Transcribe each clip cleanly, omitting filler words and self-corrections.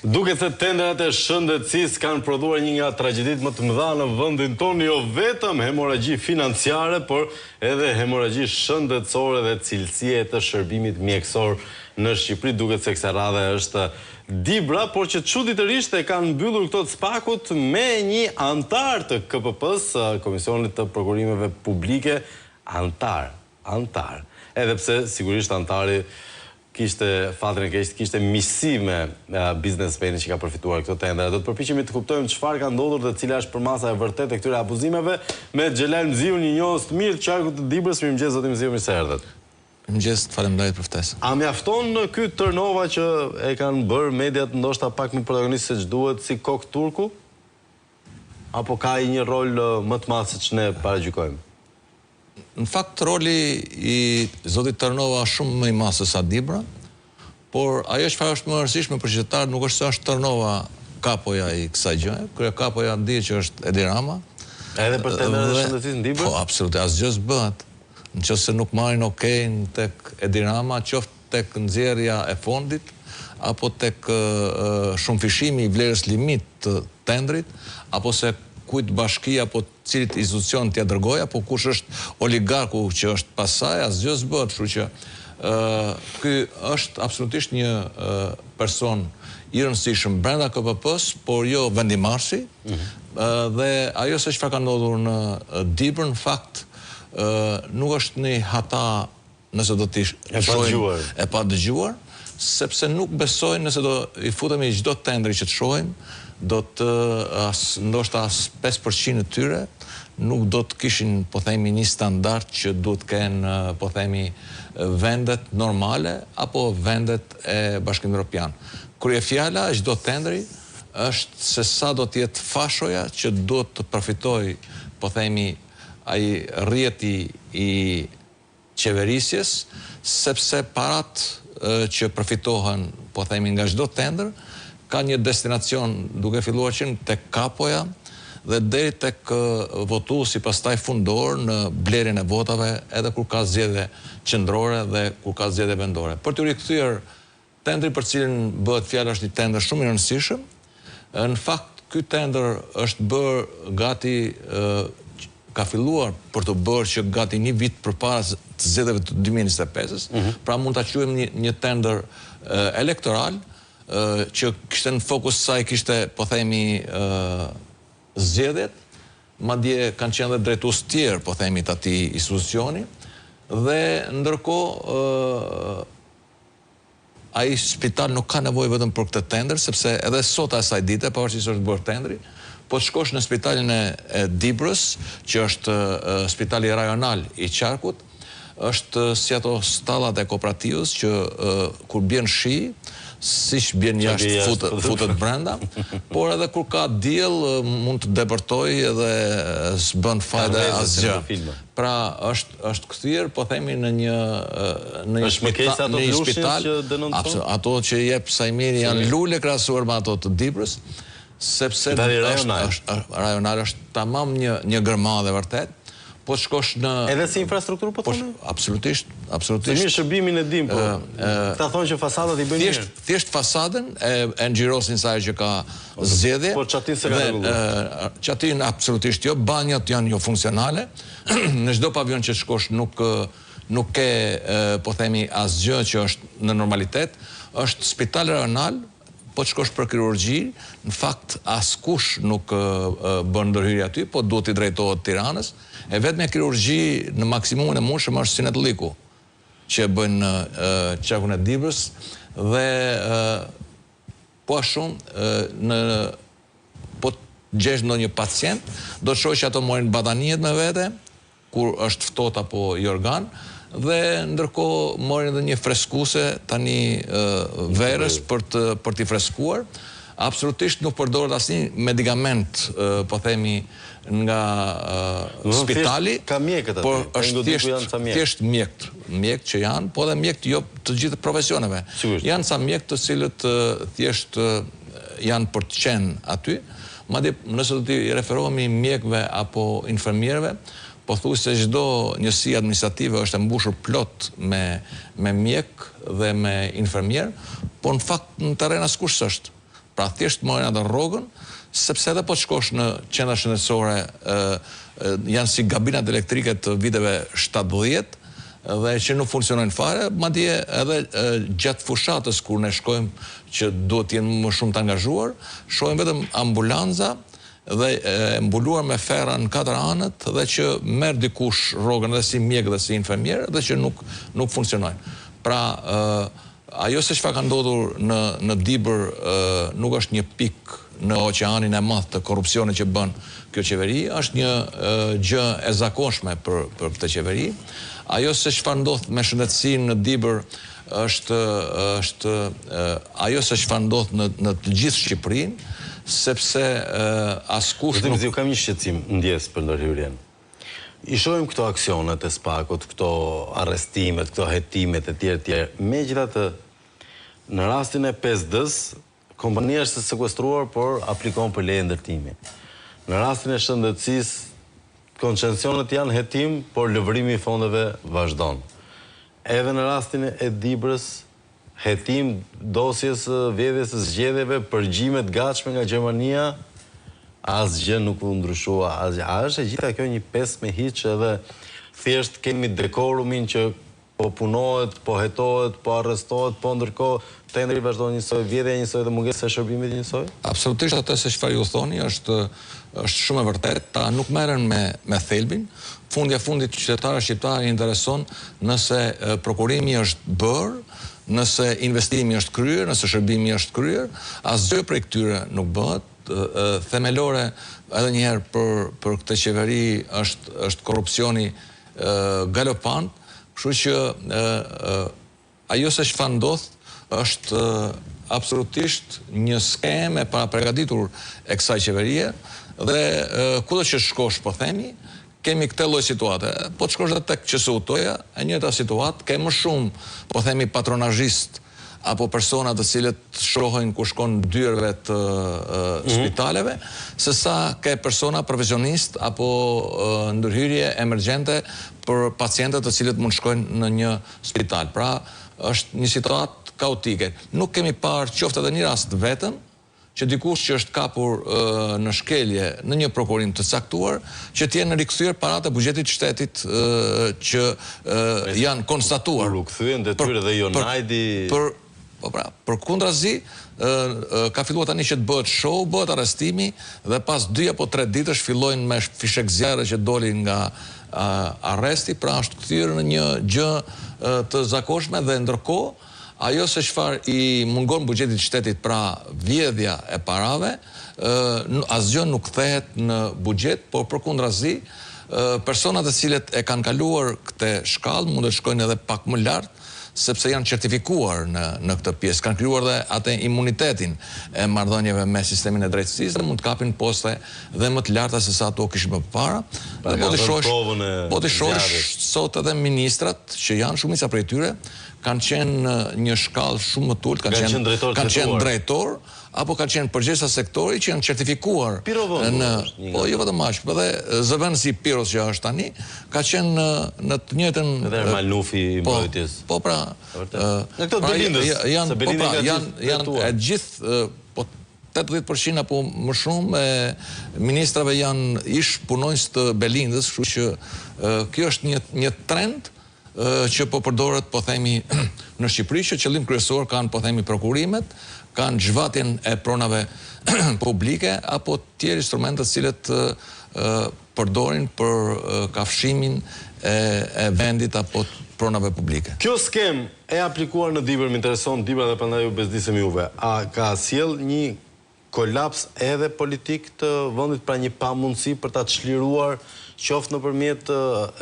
Duket se tenderat e shëndetësisë kanë prodhuar një nga tragjeditë më të mëdha në vendin tonë, jo vetëm hemoragji financiare, por edhe hemoragji shëndetësore dhe cilësie të shërbimit mjekësor në Shqipëri. Duket se kësaj radhe është Dibra, por që çuditërisht e kanë mbyllur këto të spakut me një antar të KPP-s, Komisionit të Prokurimeve Publike, antar. Edhe pse sigurisht antari kishte fatrin e keq, kishte misi me biznesmenin që ka përfituar këto tendera. Do të përpiqemi të kuptojmë çfarë ka ndodhur dhe cila është përmasa e vërtetë e këtyre abuzimeve me Xhelal Mziu, një njohës të mirë të qarkut të Dibrës. Mirëmëngjes zoti Mziu, mirë se erdhët. Mirëmëngjes, faleminderit për ftesën. A mjafton ky turnova që e kanë bërë mediat ndoshta pak më protagonistë se ç'duhet si kok turku? Apo ka një rol më të madh se ç'ne paragjykojmë? Në fakt, roli i zotit Tërnova është shumë më i madh se sa Dibra, por ajo çfarë është më e rëndësishme për qytetarët nuk është se është Tërnova kapoja i kësaj gjëje, krye kapoja ndihet që është Edi Rama. Edhe për tenderat e shëndetësisë në Dibër? Po, absolutisht, asgjë s'bëhet. Nëse nuk marrin okejn tek Edi Rama, qoftë tek nxjerrja e fondit, apo tek shumëfishimi i vlerës limit të tendrit, apo se kujt bashkia apo cilit institucion t'ia dërgoj, apo kush është oligarku që është pas saj, asgjë s'bëhet, kështu që ky është absolutisht një person i rëndësishëm brenda KPP-s, por jo vendimarrësi. Dhe ajo se çfarë ka ndodhur në Dibër, në fakt nuk është një hata nëse do t'i shohim e pa dëgjuar, sepse nuk besojnë nëse do i futemi çdo tendri që të shohim, do të ndoshta as 5% e tyre nuk do të kishin, po themi, një standard që duhet kenë, po themi, vendet normale apo vendet e Bashkimit Evropian. Kryefjala e çdo tendri është se sa do të jetë fashoja që duhet të përfitoj, po themi, ai rrjeti i qeverisjes, sepse parat që përfitohen, po themi, nga çdo tendër, ka një destinacion duke filluar që tek kapoja dhe deri tek votuesi pastaj fundor në blerjen e votave, edhe kur ka zgjedhje qendrore dhe kur ka zgjedhje vendore. Për të rikthyer tendri për cilin bëhet fjalë është një tendër shumë i rëndësishëm. Në fakt, ky tendër është bërë gati, ka filluar për të bërë që gati një vit përpara të zgjedhjeve të 2025-s, pra mund ta quajmë një tendër elektoral, që kishte në fokus saj kishte, po themi, zgjedhjet, madje kanë qenë dhe drejtues tjerë, po themi, të atij institucioni, dhe ndërkohë ai spital nuk ka nevojë vetëm për këtë tendër, sepse edhe sot asaj dite, pavarësisht se është bërë tendri, po të shkosh në spitalin e Dibrës, që është spitali rajonal i Qarkut, është si ato stallat e kooperativës që kur bjen shi, siç bjen jashtë futet brenda, por edhe kur ka diell mund të depërtoj edhe s'bën fajde asgjë. Pra është kthyer, po themi, në një spital, ato që jep Sajmiri janë lule krahasuar me ato të Dibrës, sepse rajonal është tamam një gërmadhe vërtet. Po të shkosh në... Edhe si infrastrukturë, po të thonë? Absolutisht. Se mirë shërbimin e dim, po ta thonë që fasadat i bëjnë mirë. Thjesht fasadën e ngjirosin sa që ka zgjedhje. Po çatin se ka rregulluar. Çatin absolutisht jo, banjat janë jo funksionale. Në çdo pavion që shkosh nuk ke, po themi, asgjë që është në normalitet. Është spital rajonal, po të shkosh për kirurgji, në fakt askush nuk bën ndërhyrje aty, po duhet i drejtohet Tiranës. E vetme kirurgji në maksimumin e mundshëm është Sinet Liku, që bën në qarkun e Dibrës, dhe po a shumë po të gjesh ndonjë pacient, do të shohësh që ato morin badaniet me vete, kur është ftohtë apo i organ, dhe ndërkohë morin edhe një freskuese tani verës për t'i freskuar. Absolutisht nuk përdoret asnjë medikament, po themi, nga spitali, ka mjekët aty, por është thjesht mjekët që janë, po edhe mjekët jo të gjithë profesioneve. Janë sa mjekët të cilët thjesht janë për të qenë aty, madje nëse do t'i referohemi mjekëve apo infermierëve, po thuaj se çdo njësi administrative është e mbushur plot me mjek dhe me infermier, por në fakt në terren askush s'është. Pra thjesht morën atë rrogën, sepse edhe po të shkosh në qendra shëndetësore janë si gabinat elektrike të viteve 70 dhe që nuk funksionojnë fare, madje edhe gjatë fushatës kur ne shkojmë që duhet të jenë më shumë të angazhuar, shohim vetëm ambulanca dhe mbuluar me ferra në 4 anët dhe që merr dikush rrogën edhe si mjek dhe si infermier dhe që nuk funksionojnë. Pra ajo se çfarë ka ndodhur në Dibër nuk është një pikë në oqeanin e madh të korrupsionit që bën kjo qeveri, është një gjë e zakonshme për këtë qeveri. Ajo se çfarë ndodh me shëndetësinë në Dibër është ajo se çfarë ndodh në të gjithë Shqipërinë, sepse askush nuk... Ju kam një shqetësim ndjes për ndërhyrjen. I shohim këto aksionet e SPAK-ut, këto arrestimet, këto hetimet e tjerë. Megjithatë, në rastin e 5D-s, kompania është sekuestruar, por aplikon për leje ndërtimi. Në rastin e shëndetësisë, koncesionet janë hetim, por lëvrimi i fondeve vazhdon. Edhe në rastin e Dibrës, hetim dosjes vjedhjes së zgjedhjeve, përgjimet gatshme nga Gjermania, asgjë nuk u ndryshua. A është e gjitha kjo një pes me hiç edhe thjesht kemi dekorumin që po punohet, po hetohet, po arrestohet, po ndërkohë tenderi vazhdon njësoj, vjedhja njësoj dhe mungesa e shërbimit njësoj? Absolutisht atë se çfarë ju thoni është shumë e vërtet, ta nuk merren me thelbin. Fundja fundit qytetarët shqiptarë i intereson nëse prokurimi është bërë, nëse investimi është kryer, nëse shërbimi është kryer, asgjë prej këtyre nuk bëhet. Themelore edhe njëherë për këtë qeveri është korrupsioni galopant, kështu që ajo se çfarë ndodh është absolutisht një skemë e parapragatitur e kësaj qeverie dhe kudo që shkosh po themi, kemi këtë lloj situate. Po të shkosh edhe tek QSU-toja, e njëjta situatë, ke më shumë, po themi patronazhist apo persona të cilët shohin ku shkon dyrëve të spitaleve, sesa ke persona profesionist apo ndërhyrje emergjente për pacientët të cilët mund shkojnë në një spital. Pra, është një situatë kaotike. Nuk kemi parë qoftë edhe një rast vetëm që dikush që është kapur në shkelje në një prokurim të caktuar, që t'jenë rikthyer paratë e buxhetit shtetit që janë konstatuar. Por u kthyen detyrë dhe Jonajdi. Për kundrazi, ka filluar tani që të bëhet show, bëhet arrestimi dhe pas 2 apo 3 ditësh fillojnë me fishek zjarre që dolin nga arresti, pra është kthyer në një gjë të zakonshme dhe ndërkohë ajo se çfarë i mungon buxhetit shtetit, pra vjedhja e parave, asgjë nuk kthehet në buxhet, por përkundrazi, personat e cilët e kanë kaluar këtë shkallë mund të shkojnë edhe pak më lart, sepse janë certifikuar në këtë pjesë, kanë krijuar dhe atë imunitetin e marrëdhënieve me sistemin e drejtësisë dhe mund të kapin poste dhe më të larta se sa ato kishin më parë. Po të shohësh sot edhe ministrat që janë shumica prej tyre kanë qenë në një shkallë shumë më të ulët, kanë qenë drejtor apo kanë qenë përgjegjësa sektori që janë certifikuar në po jo vetëm aq, por edhe zëvendësi Piros që është tani ka qenë në të njëjtën edhe Malnufi i mbrojtjes. Po pra, në këto Belindës, janë e gjithë 80% apo më shumë e ministrave janë ish punonjës të Belindës, kështu që kjo është një trend që po përdoret, po themi, në Shqipëri, që qëllim kryesor kanë, po themi, prokurimet, kanë zhvatjen e pronave publike, apo tjerë instrumentet cilët përdorin për kafshimin e vendit apo pronave publike. Kjo skem e aplikuar në Dibër, më intereson Dibra dhe prandaj ju bezdisem juve, a ka sjell një kolaps edhe politik të vendit, pra një pamundësi për ta çliruar qoftë nëpërmjet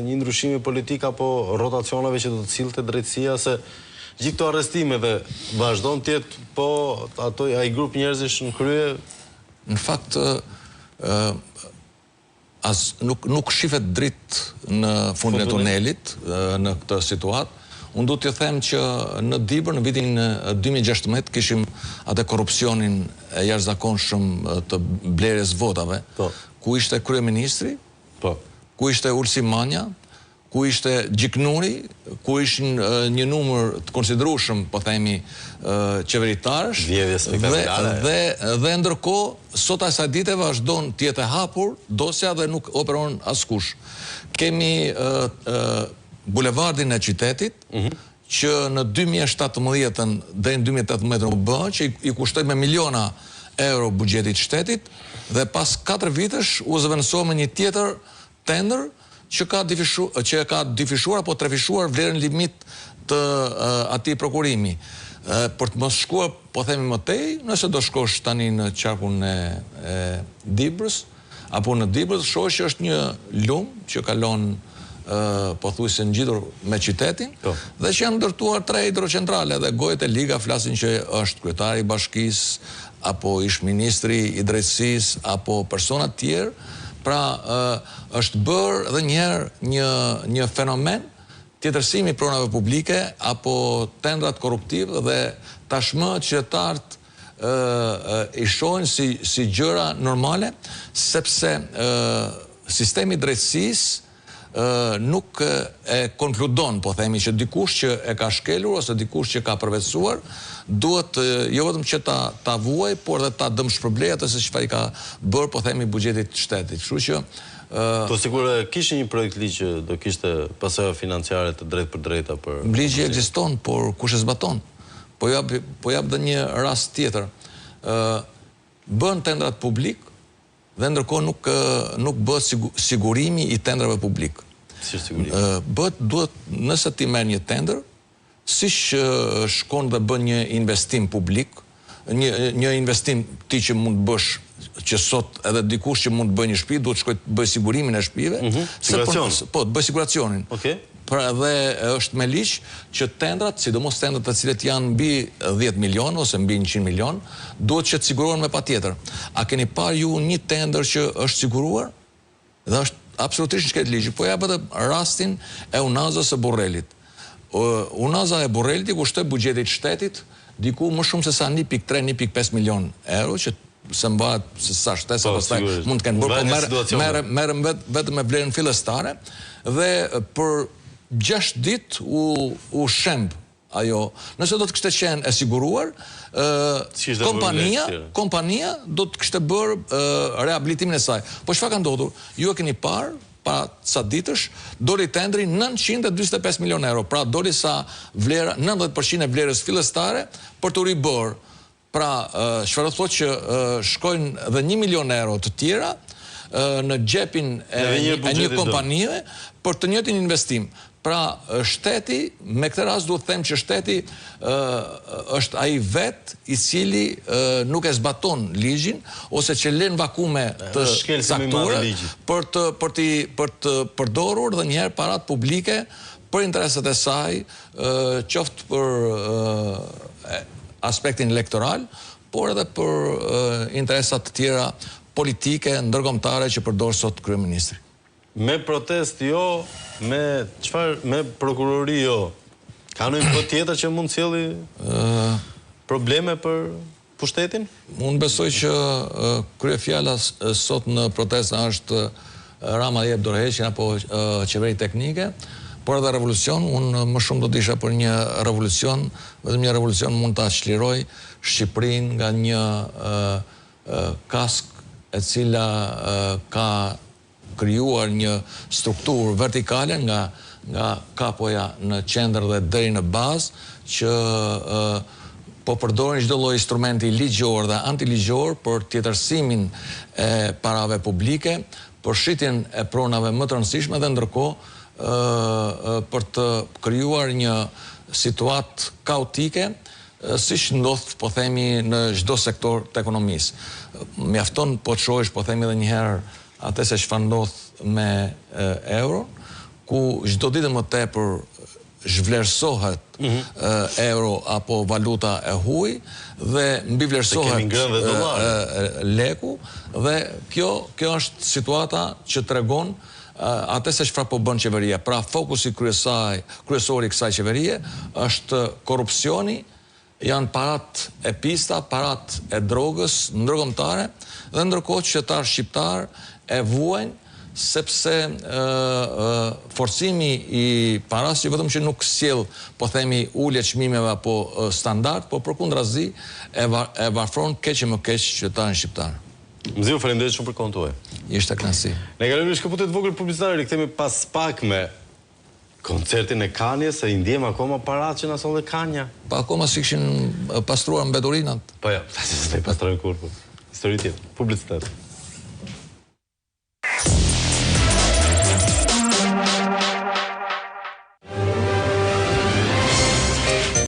një ndryshimi politik apo rotacioneve që do të sillte drejtësia, se gjithë këto arrestime dhe vazhdon të jetë po ai grup njerëzish në krye? Në fakt nuk shifet dritë në fundin e tunelit në këtë situatë. Unë du t'ju them që në Dibër në vitin 2016 kishim atë korrupsionin e jashtëzakonshëm të blerjes votave, ku ishte kryeministri, ku ishte Ulsi Manja, ku ishte gjiknuri, ku ishin një numër të konsiderueshëm, po themi, qeveritarësh, dhe ndërkohë, sot asaj dite vazhdon të jetë e hapur dosja dhe nuk operon askush. Kemi bulevardin e qytetit, që në 2017 dhe në 2018 u bë, që i kushtoi me miliona euro buxhetit shtetit, dhe pas 4 vitesh u zëvendësua me një tjetër tender që ka difishuar apo trefishuar vlerën limit të atij prokurimi. Për të mos shkuar, po themi më tej, nëse do shkosh tani në qarkun e Dibrës, apo në Dibrës, shoh që është një lum që kalon pothuajse ngjitur me qytetin, dhe që janë ndërtuar 3 hidrocentrale, dhe gojet e liga flasin që është kryetari i bashkisë, apo ish ministri i drejtësisë, apo persona të tjerë. Pra, është bërë edhe njëherë një fenomen tjetërsimi pronave publike apo tendrat korruptiv, dhe tashmë qytetarët i shohin si gjëra normale, sepse sistemi i drejtësisë nuk e konkludon, po themi, që dikush që e ka shkelur ose dikush që ka përvetësuar duhet jo vetëm që ta vuaj, por dhe ta dëmshpërblej atë se çfarë ka bërë, po themi, buxhetit shtetit. Kështu që po sigurisht kishte një projekt ligj që do kishte pasoja financiare të drejtë për drejta për ligji ekziston, por kush e zbaton? Po jap dhe një rast tjetër. Bën tendrat publik, dhe ndërkohë nuk bëhet sigurimi i tendrave publik. Si sigurimi? Duhet, nëse ti merr një tender, siç shkon dhe bën një investim publik, një investim ti që mund të bësh, që sot edhe dikush që mund të bëjë një shtëpi, duhet shkoj të bëj sigurimin e shtëpive. Siguracion? Po, të bëj siguracionin. Pra dhe është me ligj që tendrat, sidomos tendrat të cilët janë mbi 10 milion ose mbi 100 milion, duhet që të sigurohen me patjetër. A keni parë ju një tender që është siguruar? Dhe është absolutisht në shketë ligji. Po ja bëtë rastin e Unazës së Borrelit. Unaza e Borrelit i kushtoi buxhetit shtetit diku më shumë se sa 1.3, 1.5 milion euro, që se mbahet se sa shtesa pastaj mund të kenë bërë, po merrem vetëm me vlerën fillestare, dhe për 6 ditë u shemb ajo. Nëse do të kishte qenë e siguruar, kompania do të kishte bërë rehabilitimin e saj. Po çfarë ka ndodhur? Ju e keni parë, para ca ditësh, doli tendri 945 milion euro. Pra doli sa vlera, 90% e vlerës fillestare për të ribërë. Pra, çfarë thotë që shkojnë dhe 1 milion euro të tjera në xhepin e një kompanie për të njëjtin investim. Pra, shteti, me këtë rast duhet të them që shteti është ai vet i cili nuk e zbaton ligjin, ose që lën vakume të caktuara për të përdorur dhe njëherë parat publike për interesat e saj, qoftë për aspektin elektoral, por edhe për interesat të tjera politike, ndërkombëtare që përdor sot kryeministri. Me protest jo, me prokurori jo, ka ndonjë plot tjetër që mund sjelli probleme për pushtetin? Unë besoj që kryefjala sot në protesta është Rama jep dorëheqjen apo qeveri teknike, por edhe revolucion. Unë më shumë do të isha për një revolucion, vetëm një revolucion mund ta çliroj Shqipërinë nga një kask e cila ka krijuar një strukturë vertikale nga kapoja në qendër dhe deri në bazë, që po përdorin çdo lloj instrumenti ligjor dhe antiligjor për tjetërsimin e parave publike, për shitjen e pronave më të rëndësishme, dhe ndërkohë për të krijuar një situatë kaotike, siç ndodh, po themi, në çdo sektor të ekonomisë. Mjafton po të shohësh, po themi edhe një herë, atë se çfarë ndodh me euro, ku çdo ditë më tepër zhvlerësohet euro apo valuta e huaj dhe mbivlerësohet leku, dhe kjo është situata që tregon atë se çfarë po bën qeveria. Pra fokusi kryesor i kësaj qeverie është korrupsioni, janë parat e pista, parat e drogës ndërkombëtare, dhe ndërkohë qytetarë shqiptar e vuajnë sepse forcimi i paras që vetëm që nuk sjell, po themi, ulje çmimeve apo standard, po përkundrazi e varfron keq e më keq qytetarin shqiptar. Mziu, faleminderit shumë për kohën tuaj. Ishte kënaqësi. Ne kalojmë në shkëputje të vogël publicitare, rikthehemi pas pak me koncertin e Kanjes, se i ndjem akoma parat që na solli Kanja. Pa akoma si kishin pastruar mbeturinat. Po jo, s'e pastrojnë kurrë. Histori tjetër, publicitet.